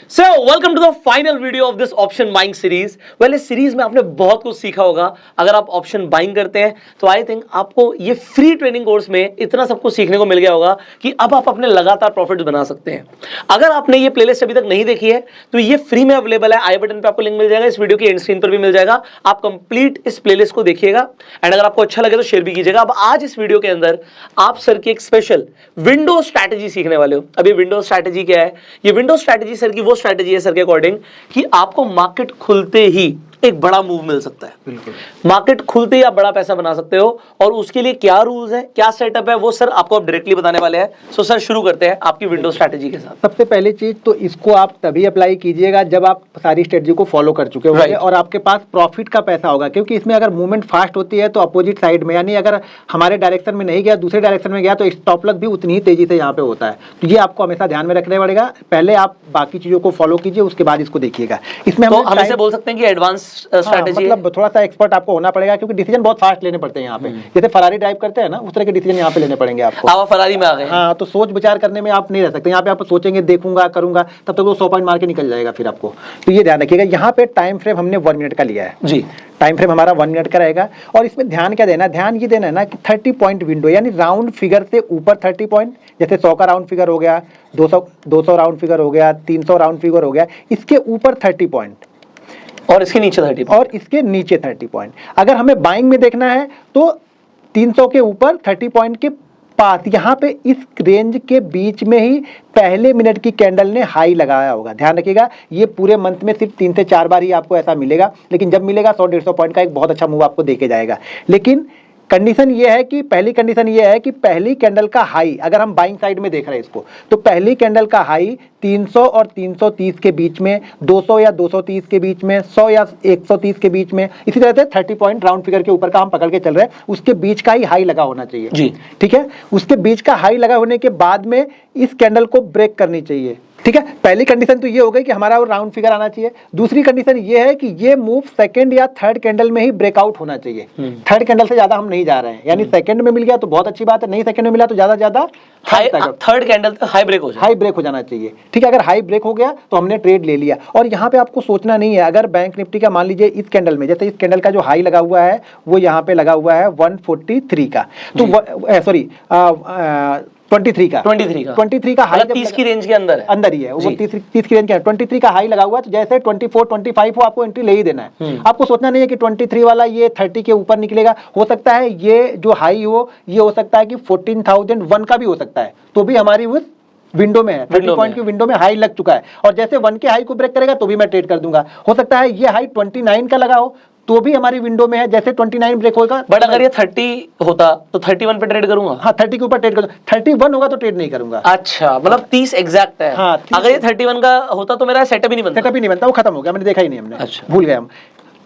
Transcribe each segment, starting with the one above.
So welcome to the final video of this option buying series. Well, इस series में आपने बहुत कुछ सीखा होगा। अगर आप ऑप्शन बाइंग करते हैं तो आई थिंक आपको ये फ्री ट्रेनिंग कोर्स में इतना सब कुछ सीखने को मिल गया होगा कि अब आप अपने लगातार प्रॉफिट बना सकते हैं। अगर आपने ये प्लेलिस्ट अभी तक नहीं देखी है तो ये फ्री में अवेलेबल है। आई बटन पे आपको लिंक मिल जाएगा, इस वीडियो की एंड स्क्रीन पर भी मिल जाएगा। आप कंप्लीट इस प्लेलिस्ट को देखिएगा एंड अगर आपको अच्छा लगे तो शेयर भी कीजिएगा। अब आज इस वीडियो के अंदर आप सर की एक स्पेशल विंडो स्ट्रैटेजी सीखने वाले हो। अब ये विंडो स्ट्रैटेजी क्या है? ये विंडो स्ट्रैटेजी सर की वो स्ट्रैटेजी है सर के अकॉर्डिंग कि आपको मार्केट खुलते ही एक बड़ा मूव मिल सकता है। बिल्कुल, मार्केट खुलते ही आप बड़ा पैसा बना सकते हो और उसके लिए क्या रूल्स हैं, क्या सेटअप है, वो सर आपको अब डायरेक्टली बताने वाले हैं। सो सर शुरू करते हैं आपकी विंडो स्ट्रैटेजी के साथ। सबसे पहली चीज तो इसको आप तभी अप्लाई कीजिएगा जब आप सारी स्ट्रेटजी को फॉलो कर चुके होंगे Right. और आपके पास प्रॉफिट का पैसा होगा, क्योंकि इसमें अगर मूवमेंट फास्ट होती है तो अपोजिट साइड में, यानी अगर हमारे डायरेक्शन में नहीं गया दूसरे डायरेक्शन में गया तो स्टॉप लॉस भी उतनी ही तेजी से यहाँ पे होता है। तो ये आपको हमेशा ध्यान में रखना पड़ेगा। पहले आप बाकी चीजों को फॉलो कीजिए, उसके बाद इसको देखिएगा। इसमें तो हम इसे बोल सकते हैं कि एडवांस स्ट्रैटेजी है। मतलब थोड़ा सा एक्सपर्ट आपको होना पड़ेगा, क्योंकि डिसीजन बहुत फास्ट लेने पड़ते हैं यहाँ पे। जैसे फरारी ड्राइव करते हैं ना, उस तरह के डिसीजन यहाँ पे लेने पड़ेंगे आपको। आप फरारी में आ गए। हाँ, तो सोच विचार करने में आप नहीं रह सकते। यहाँ पे आप सोचेंगे देखूंगा करूंगा, तब तक वो 100 पॉइंट मार के निकल जाएगा फिर आपको। तो ये ध्यान रखिएगा। यहाँ पे टाइम फ्रेम हमने 1 मिनट का लिया है जी। टाइम फ्रेम हमारा 1 मिनट का रहेगा। और इसमें ध्यान क्या देना है? ध्यान ये देना है ना कि 30 पॉइंट विंडो, यानी राउंड फिगर से ऊपर 30 पॉइंट। जैसे 100 का राउंड फिगर हो गया, 200 राउंड फिगर हो गया, 300 राउंड फिगर हो गया, इसके ऊपर 30 पॉइंट और इसके नीचे 30 और इसके नीचे 30 पॉइंट। अगर हमें बाइंग में देखना है तो 300 के ऊपर 30 पॉइंट के पास, यहाँ पे इस रेंज के बीच में ही पहले मिनट की कैंडल ने हाई लगाया होगा। ध्यान रखिएगा, ये पूरे मंथ में सिर्फ 3 से 4 बार ही आपको ऐसा मिलेगा, लेकिन जब मिलेगा 100-150 पॉइंट का एक बहुत अच्छा मूव आपको देके जाएगा। लेकिन कंडीशन ये है कि पहली कंडीशन ये है कि पहली कैंडल का हाई, अगर हम बाइंग साइड में देख रहे हैं इसको, तो पहली कैंडल का हाई 300 और 330 के बीच में, 200 या 230 के बीच में, 100 या 130 के बीच में, इसी तरह से 30 पॉइंट राउंड फिगर के ऊपर का हम पकड़ के चल रहे हैं, उसके बीच का ही हाई लगा होना चाहिए जी। ठीक है। उसके बीच का हाई लगा होने के बाद में इस कैंडल को ब्रेक करनी चाहिए। ठीक है, पहली कंडीशन तो ये हो गई कि हमारा वो राउंड फिगर आना चाहिए। दूसरी कंडीशन ये है कि ये मूव सेकंड या थर्ड कैंडल में ही ब्रेकआउट होना चाहिए। थर्ड कैंडल से ज्यादा हम नहीं जा रहे हैं, यानी सेकंड में मिल गया तो बहुत अच्छी बात है, नहीं सेकंड में मिला तो ज्यादा थर्ड कैंडल तक हाई ब्रेक हो जाए। हाई ब्रेक हो जाना चाहिए। ठीक है, अगर हाई ब्रेक हो गया तो हमने ट्रेड ले लिया। और यहाँ पे आपको सोचना नहीं है, अगर बैंक निफ्टी का मान लीजिए इस कैंडल में, जैसे इस कैंडल का जो हाई लगा हुआ है वो यहाँ पे लगा हुआ है 143 का, तो सॉरी 23 का 23 का हाई, 30 की रेंज के अंदर ही है वो। 30 की रेंज के 23 का हाई लगा हुआ है, तो जैसे 24 25 हो आपको एंट्री ले ही देना है। आपको सोचना नहीं है कि 23 वाला ये 30 के ऊपर निकलेगा। हो सकता है ये जो हाई हो, ये हो सकता है कि 14,001 का भी हो सकता है, तो भी हमारी उस विंडो में है, 30 पॉइंट की विंडो में हाई लग चुका है। और जैसे 1 के हाई को ब्रेक करेगा तो भी मैं ट्रेड कर दूंगा। हो सकता है ये हाई 29 का लगा हो तो भी हमारी विंडो में है, जैसे 29 ब्रेक होगा। बट अगर ये 30 होता तो 31 पे ट्रेड करूंगा। हाँ, 30 के ऊपर ट्रेड करूंगा। 31 होगा तो ट्रेड नहीं करूंगा। अच्छा, मतलब 30 एग्जैक्ट है। हाँ, अगर ये 31 का होता तो मेरा सेटअप ही नहीं बनता। सेटअप ही नहीं बनता, वो खत्म हो गया, मैंने देखा ही नहीं, हमने अच्छा। भूल गए हम।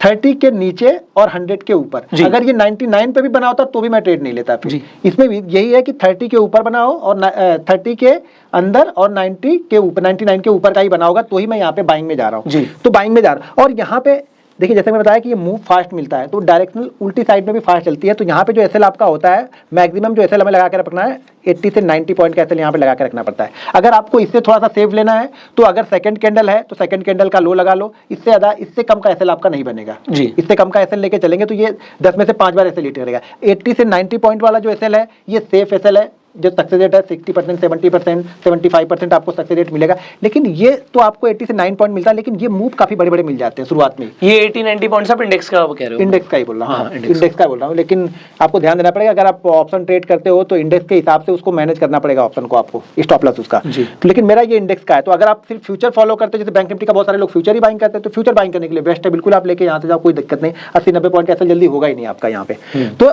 30 के नीचे और 100 के ऊपर, अगर ये 99 पे भी बना होता तो भी मैं ट्रेड नहीं लेता फिर। इसमें भी यही है कि 30 के ऊपर बना हो और 30 के अंदर और 90 के ऊपर, 99 के ऊपर का ही बना होगा तो ही मैं यहाँ पे बाइंग में जा रहा हूँ। तो बाइंग में जा रहा हूँ। और यहाँ पे देखिए, जैसे मैं बताया कि ये मूव फास्ट मिलता है तो डायरेक्शनल उल्टी साइड में भी फास्ट चलती है। तो यहाँ पे जो एसएल आपका होता है, मैक्सिमम जो एसएल हमें लगा के रखना है 80 से 90 पॉइंट का एसएल यहाँ पे लगा के रखना पड़ता है। अगर आपको इससे थोड़ा सा सेफ लेना है तो अगर सेकंड कैंडल है तो सेकंड कैंडल का लो लगा लो। इससे ज्यादा, इससे कम का एसएल आपका नहीं बनेगा जी। इससे कम का एसएल लेके चलेंगे तो ये 10 में से 5 बार एसएल हिट करेगा। 80 से 90 पॉइंट वाला जो एसएल है ये सेफ एसएल है, जो सक्सेस रेट है 60%, 70%, 75% आपको सक्सेस रेट मिलेगा। लेकिन ये तो आपको 80 से 9 पॉइंट मिलता है, लेकिन ये मूव काफी बड़े बड़े मिल जाते हैं शुरुआत में। ये 80-90 पॉइंट्स आप इंडेक्स का कह रहे हो? इंडेक्स का ही बोल रहा हूँ। इंडेक्स का बोल रहा हूँ, लेकिन आपको ध्यान देना पड़ेगा, अगर आप ऑप्शन ट्रेड करते हो तो इंडेक्स के हिसाब से उसको मैनेज करना पड़ेगा ऑप्शन को, आपको स्टॉप लॉस उसका। लेकिन मेरा ये इंडेक्स का है। तो अगर आप सिर्फ फ्यूचर फॉलो करते हैं, जैसे बैंक निफ्टी का बहुत सारे लोग फ्यूचर ही बाइंग करते हैं, तो फ्यूचर बाइंग करने के लिए बेस्ट है, बिल्कुल आप लेके यहाँ से जाओ, कोई दिक्कत नहीं। 80-90 पॉइंट ऐसा जल्दी होगा ही नहीं आपका यहाँ पे। तो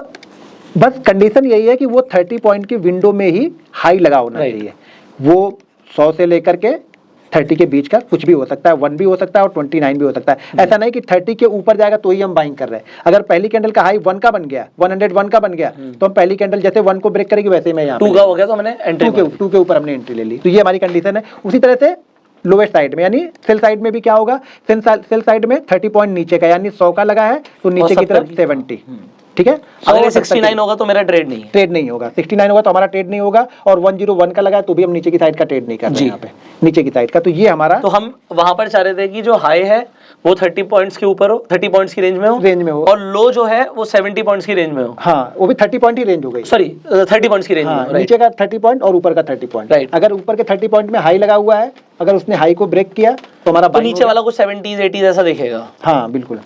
बस कंडीशन यही है कि वो 30 पॉइंट की विंडो में ही हाई लगा होना चाहिए। वो 100 से लेकर के 30 के बीच का कुछ भी हो सकता है, 1 भी हो सकता है और 29 भी हो सकता है। ऐसा नहीं कि 30 के ऊपर जाएगा तो ही हम बाइंग कर रहे हैं। अगर पहली कैंडल का हाई 1 का बन गया, 101 का बन गया, तो हम पहली कैंडल जैसे 1 को ब्रेक करेगी वैसे ही मैं यहाँ 2 का हो गया तो हमने एंट्री 2 के ऊपर हमने एंट्री ले ली। तो ये हमारी कंडीशन है। उसी तरह से लोवेस्ट साइड में, यानी सेल साइड में भी क्या होगा, सेल साइड में 30 पॉइंट नीचे का, यानी 100 का लगा है तो नीचे की तरफ 70। ठीक है। अगर ये 69 होगा तो मेरा ट्रेड नहीं है, ट्रेड नहीं होगा, 69 होगा तो हमारा ट्रेड नहीं होगा, और 101 का लगा है तो भी हम नीचे की साइड का ट्रेड नहीं कर रहे हैं यहाँ पे, नीचे की साइड का। तो ये हमारा, तो हम वहां पर चाह रहे थे कि जो हाई है वो 30 पॉइंट्स के ऊपर हो, 30 पॉइंट्स की रेंज में हो, और लो जो है वो 70 पॉइंट्स की रेंज में हो। हाँ, वो भी 30 पॉइंट ही रेंज हो गई, सॉरी 30 पॉइंट्स की रेंज में हो, नीचे का 30 पॉइंट और ऊपर का 30 पॉइंट। राइट। अगर ऊपर के 30 पॉइंट में हाई लगा हुआ है, अगर उसने हाई को ब्रेक किया तो हमारा तो नीचे वाला कुछ 70s 80s ऐसा दिखेगा। हाँ बिल्कुल,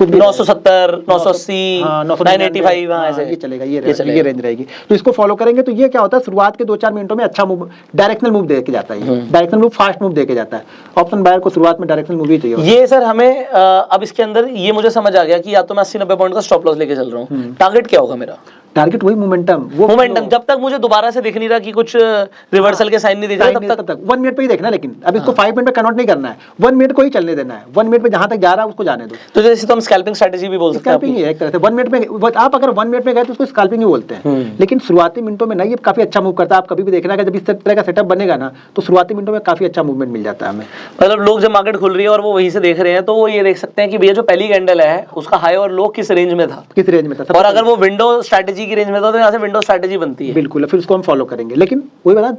970, 980, 985 ऐसे ये चलेगा, ये रेंज रहेगी। तो इसको फॉलो करेंगे तो ये क्या होता है, शुरुआत के 2-4 मिनटों में अच्छा मूव, डायरेक्शनल मूव दे के जाता है, डायरेक्शनल मूव, फास्ट मूव दे के जाता है। ऑप्शन बायर को शुरुआत में डायरेक्शनल मूव ही चाहिए। ये सर हमें अब इसके अंदर ये मुझे समझ आ गया कि या तो मैं 80-90 पॉइंट का स्टॉप लॉस लेके चल रहा हूँ, टारगेट क्या होगा मेरा? टारगेट वही मोमेंटम, वो मोमेंटम, जब तक मुझे दोबारा से दिख नहीं रहा कि कुछ रिवर्सल के साइन नहीं दिख रहा तब तक 1 मिनट पे ही देखना, लेकिन अब इसको 5 मिनट में कन्वर्ट नहीं करना है, 1 मिनट को ही चलने देना है, 1 मिनट में जहां तक जा रहा है उसको जाने दो। तो जैसे तो हम स्कैल्पिंग स्ट्रेटजी भी बोल सकते हैं, स्कैल्पिंग ही है एक तरह से। 1 मिनट में आप अगर 1 मिनट में गए तो उसको स्कैल्पिंग ही बोलते हैं, लेकिन शुरुआती मिनटों में नहीं, ये काफी अच्छा मूव करता है। आप कभी भी देखना कि जब इस तरह का सेटअप बनेगा ना तो शुरुआती मिनटों में काफी अच्छा मूवमेंट मिल जाता है हमें। मतलब लोग जब मार्केट खुल रही है और वो वहीं से देख रहे हैं तो वो ये देख सकते हैं कि भैया जो पहली कैंडल है उसका हाई और लो किस रेंज में था, किस रेंज में था, और अगर वो विंडो स्ट्रेटजी की रेंज में था तो यहाँ से विंडो स्ट्रेटजी बनती है। बिल्कुल, फिर उसको हम फॉलो करेंगे, लेकिन वही बता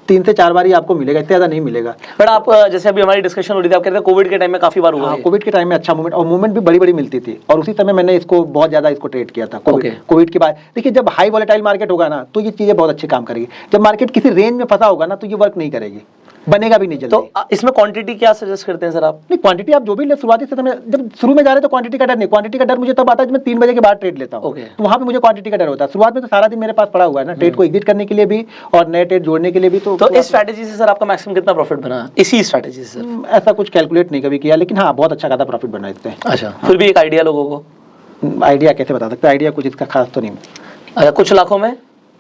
3 से 4 बार ही आपको मिलेगा, इतना ज्यादा नहीं मिलेगा। बट आप जैसे अभी हमारी डिस्कशन हो रही थी, आप कहते हैं कोविड के टाइम में काफी बार हुआ है। कोविड के टाइम में अच्छा मूवमेंट, और मूवमेंट भी बड़ी बड़ी मिलती थी, और उसी समय मैंने इसको बहुत ज्यादा इसको ट्रेड किया था। कोविड के बाद देखिए, जब हाई वॉलेटाइल मार्केट होगा ना तो ये चीजें बहुत अच्छे काम करेगी। जब मार्केट किसी रेंज में फंसा होगा ना तो ये वर्क नहीं करेगी, बनेगा भी नहीं जल्दी। तो इसमें क्वांटिटी क्या सजेस्ट करते हैं सर आप? नहीं, क्वांटिटी आप जो भी ले, शुरुआती से जब शुरू में जा रहे तो क्वांटिटी का डर नहीं, क्वांटिटी का डर मुझे तब आता है जब मैं 3 बजे के बाद ट्रेड लेता हूँ, तो वहां पे मुझे क्वांटिटी का डर होता है। शुरुआत में तो सारा दिन मेरे पास पड़ा हुआ है ना, ट्रेड को एग्जिट करने के लिए भी और नए ट्रेड जोड़ने के लिए भी। तो इस स्ट्रैटेजी से सर आपका मैक्सिमम कितना प्रॉफिट बना इसी स्ट्रैटेजी से? ऐसा कुछ कैलकुलेट नहीं कभी किया, लेकिन हाँ बहुत अच्छा खासा प्रॉफिट बना इससे। अच्छा, फिर भी एक आइडिया लोगों को? आइडिया कैसे बता सकते हैं, आइडिया कुछ इसका खास तो नहीं। अच्छा, कुछ लाखों में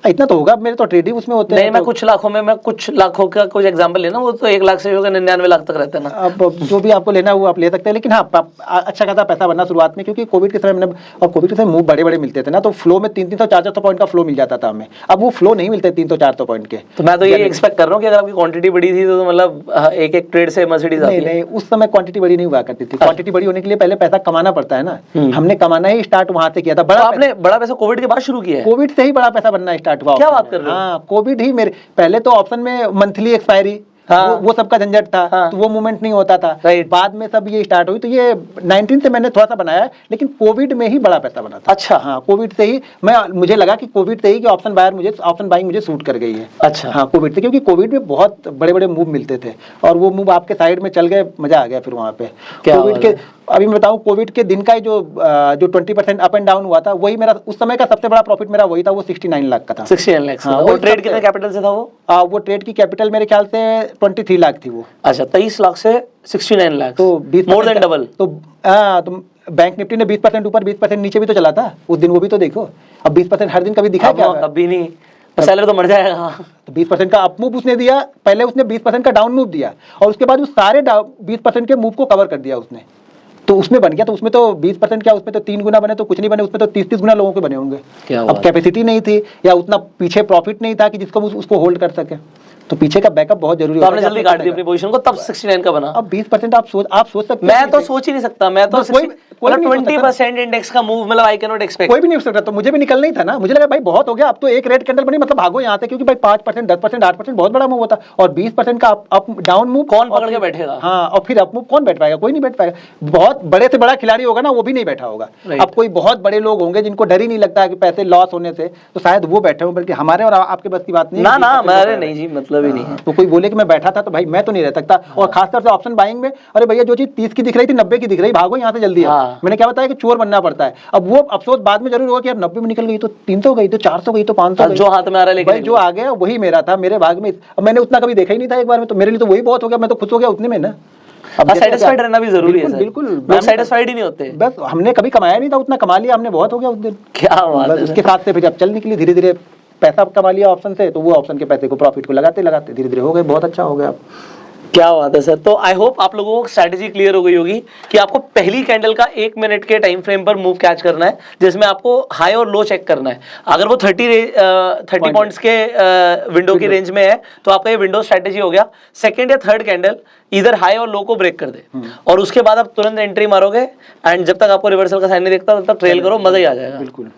इतना तो होगा, मेरे तो ट्रेड ही उसमें होते हैं। नहीं, मैं कुछ लाखों में, मैं कुछ लाखों का कुछ एग्जांपल लेना, वो तो 1 लाख से होगा 99 लाख तक रहता है ना। अब जो भी आपको लेना है वो आप ले सकते हैं, लेकिन हाँ अच्छा खासा पैसा बनना शुरुआत में, क्योंकि कोविड के समय मैंने, और कोविड के समय मूव बड़े बड़े मिलते थे ना, तो फ्लो में 300 400 पॉइंट का फ्लो मिल जाता था हमें। अब वो फ्लो नहीं मिलते 300 400 पॉइंट के। तो मैं तो ये एक्सपेक्ट कर रहा हूँ कि अगर आपकी क्वांटिटी बड़ी थी तो मतलब एक एक ट्रेड से मर्सिडीज आती है। नहीं, उस समय क्वांटिटी बड़ी नहीं हुआ करती थी। क्वांटिटी बड़ी होने के लिए पहले पैसा कमाना पड़ता है ना, हमने कमाना ही स्टार्ट वहां से किया था। बड़ा आपने बड़ा पैसा कोविड के बाद शुरू किया है? कोविड से ही बड़ा पैसा बनना स्टार्ट हुआ। क्या बात कर रहे हो? हाँ, कोविड ही मेरे, पहले तो ऑप्शन में मंथली एक्सपायरी, वो सबका झंझट था, तो वो मूवमेंट नहीं होता था। बाद में सब ये स्टार्ट हुई, तो ये 19 से मैंने थोड़ा सा बनाया, लेकिन कोविड में ही बड़ा पैसा बना था। अच्छा, हाँ, कोविड से ही मुझे लगा कि कोविड से ही कि ऑप्शन बाइंग मुझे सूट कर गई है। अच्छा, हाँ, कोविड से, क्योंकि कोविड में बहुत बड़े बड़े मूव मिलते थे और वो मूव आपके साइड में चल गए, मजा आ गया फिर वहां पे। कोविड के, अभी मैं बताऊं, कोविड के दिन का ही जो 20% अप एंड डाउन हुआ था, वही मेरा उस समय का सबसे बड़ा प्रॉफिट मेरा वही था, वो 69 लाख का था। 69 लाख। हाँ, वो ट्रेड कितने कैपिटल से था वो? वो ट्रेड की कैपिटल मेरे ख्याल से 23 लाख थी वो। अच्छा, 23 लाख से 69 लाख, तो 20 मोर देन डबल। तो बैंक निफ्टी ने 20% ऊपर 20% नीचे भी तो चला था उस दिन, वो भी तो देखो। अब 20% हर दिन कभी दिखा क्या? कभी नहीं, सैलरी तो मर जाएगा। तो 20% का अप मूव उसने दिया, पहले उसने 20% का डाउन मूव दिया, और उसके बाद उस सारे 20% के मूव को कवर कर दिया उसने, तो उसमें बन गया। तो उसमें तो 20% क्या, उसमें तो 3 गुना बने तो कुछ नहीं बने, उसमें तो 30 गुना लोगों के बने होंगे। अब कैपेसिटी नहीं थी या उतना पीछे प्रॉफिट नहीं था कि जिसको उसको होल्ड कर सके, तो पीछे का बैकअप बहुत जरूरी है। आपने जल्दी काट दी अपनी पोजीशन को, तब 69 का बना। अब 20% आप सोच सकते हैं। मैं तो सोच ही नहीं सकता, मैं तो 20% इंडेक्स का मूव, मतलब आई कैन नॉट एक्सपेक्ट। कोई भी नहीं हो सकता, तो मुझे भी निकलना ही था ना। मुझे लगा भाई बहुत हो गया, अब तो एक रेड कैंडल बनी, मतलब भागो यहाँ से, क्योंकि भाई 5%, 10%, 8% बहुत बड़ा मूव होता, और 20% का अप डाउन मूव कौन पकड़ के बैठेगा? हाँ, और फिर अप मूव कौन बैठ पाएगा? कोई नहीं बैठ पाएगा। बहुत बड़े से बड़ा खिलाड़ी होगा ना, वो भी नहीं बैठा होगा। अब कोई बहुत बड़े लोग होंगे जिनको डर ही नहीं लगता कि पैसे लॉस होने से, तो शायद वो बैठे हो, बल्कि हमारे और आपके बस की बात नहीं। ना ना, मेरे नहीं जी, मतलब ही नहीं है। तो कोई बोले कि मैं बैठा था, तो भाई मैं तो नहीं रह सकता। और खासतौर से ऑप्शन बाइंग में, अरे भैया जो चीज 30 की दिख रही थी 90 की दिख रही, भागो यहाँ से जल्दी। मैंने क्या बताया कि चोर बनना पड़ता है। अब वो अफसोस बाद में जरूर होगा कि यार 90 में निकल गई तो 300 गई, तो 400 गई, तो 500 जो हाथ में आ रहा है, भाई जो आ गया वही मेरा था, मेरे भाग में। अब मैंने उतना कभी देखा ही नहीं था एक बार में, तो मेरे लिए तो वही बहुत हो गया। मैं तो खुश हो गया उतने में ना। अब सैटिस्फाइड रहना भी जरूरी है। बिल्कुल, लोग सैटिस्फाइड ही नहीं होते। बस हमने कभी कमाया नहीं था, उतना कमा लिया हमने, बहुत हो गया उस दिन। क्या बात है। उसके साथ से फिर जब चल निकली, धीरे धीरे पैसा कमा लिया ऑप्शन से, तो वो ऑप्शन के पैसे को, प्रॉफिट को लगाते लगाते धीरे धीरे हो गए, बहुत अच्छा हो गया। क्या बात है सर। तो आई होप आप लोगों को स्ट्रैटेजी क्लियर हो गई होगी कि आपको पहली कैंडल का 1 मिनट के टाइम फ्रेम पर मूव कैच करना है, जिसमें आपको हाई और लो चेक करना है। अगर वो 30 पॉइंट्स के विंडो की रेंज में है तो आपका ये विंडो स्ट्रैटेजी हो गया। सेकंड या थर्ड कैंडल इधर हाई और लो को ब्रेक कर दे, और उसके बाद आप तुरंत एंट्री मारोगे, एंड जब तक आपको रिवर्सल का साइन नहीं दिखता तब तक ट्रेल करो, मजा ही आ जाएगा। बिल्कुल।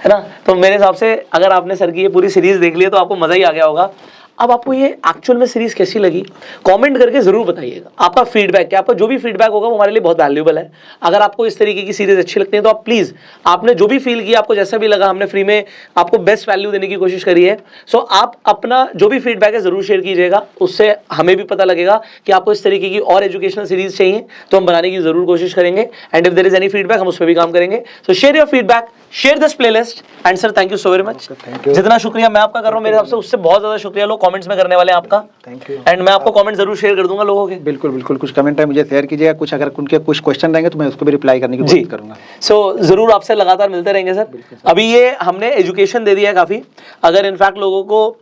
है ना। तो मेरे हिसाब से अगर आपने सर की ये पूरी सीरीज देख ली है तो आपको मजा ही आ गया होगा। अब आपको ये एक्चुअल में सीरीज कैसी लगी कमेंट करके जरूर बताइएगा। आपका फीडबैक क्या, आपका जो भी फीडबैक होगा वो हमारे लिए बहुत वैल्यूएबल है। अगर आपको इस तरीके की सीरीज अच्छी लगती है तो आप प्लीज, आपने जो भी फील किया, आपको जैसा भी लगा, हमने फ्री में आपको बेस्ट वैल्यू देने की कोशिश करी है। सो आप अपना जो भी फीडबैक है जरूर शेयर कीजिएगा, उससे हमें भी पता लगेगा कि आपको इस तरीके की और एजुकेशनल सीरीज चाहिए तो हम बनाने की जरूर कोशिश करेंगे। And if there is any feedback हम उस पर भी काम करेंगे। So share your feedback, share this playlist. And sir thank you so very much. जितना शुक्रिया मैं आपका कर रहा हूँ मेरे हिसाब से उससे बहुत ज्यादा शुक्रिया लोग कमेंट्स में करने वाले हैं आपका। Thank you. एंड मैं आपको कमेंट जरूर शेयर कर दूंगा लोगों के। बिल्कुल बिल्कुल, कुछ कमेंट है मुझे शेयर कीजिएगा, कुछ अगर उनके कुछ क्वेश्चन रहेंगे तो मैं उसको भी रिप्लाई करने की कोशिश करूंगा। सो जरूर आपसे लगातार मिलते रहेंगे सर। अभी ये हमने एजुकेशन दे दिया है काफी। अगर इनफैक्ट लोगों को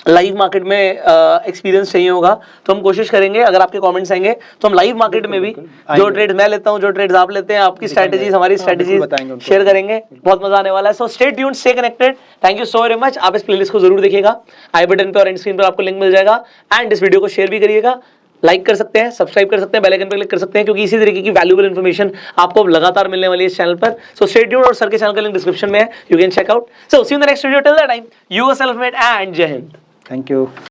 लाइव मार्केट में एक्सपीरियंस चाहिए होगा तो हम कोशिश करेंगे, अगर आपके कमेंट्स आएंगे तो हम लाइव मार्केट में भी जो ट्रेड्स मैं लेता हूँ, जो ट्रेड्स आप लेते हैं, आपकी स्ट्रेटजीज हमारी स्ट्रेटजीज शेयर करेंगे। बहुत मजा आने वाला है। सो stay tuned, stay connected. Thank you so very much. आप इस प्लेलिस्ट को जरूर देखिएगा, आई बटन पे और एंड स्क्रीन पर आपको लिंक मिल जाएगा। एंड इस वीडियो को शेयर भी करिएगा, लाइक कर सकते हैं, सब्सक्राइब कर सकते हैं, बेल आइकन पर क्लिक कर सकते हैं, क्योंकि इसी तरीके की वैल्यूएबल इन्फॉर्मेशन आपको लगातार मिलने वाली है इस चैनल पर। सो स्टे ट्यून्ड, और सर के चैनल का लिंक डिस्क्रिप्शन में है, you can check out. So see you in the next video, till that time you are self made and Jai Hind. Thank you.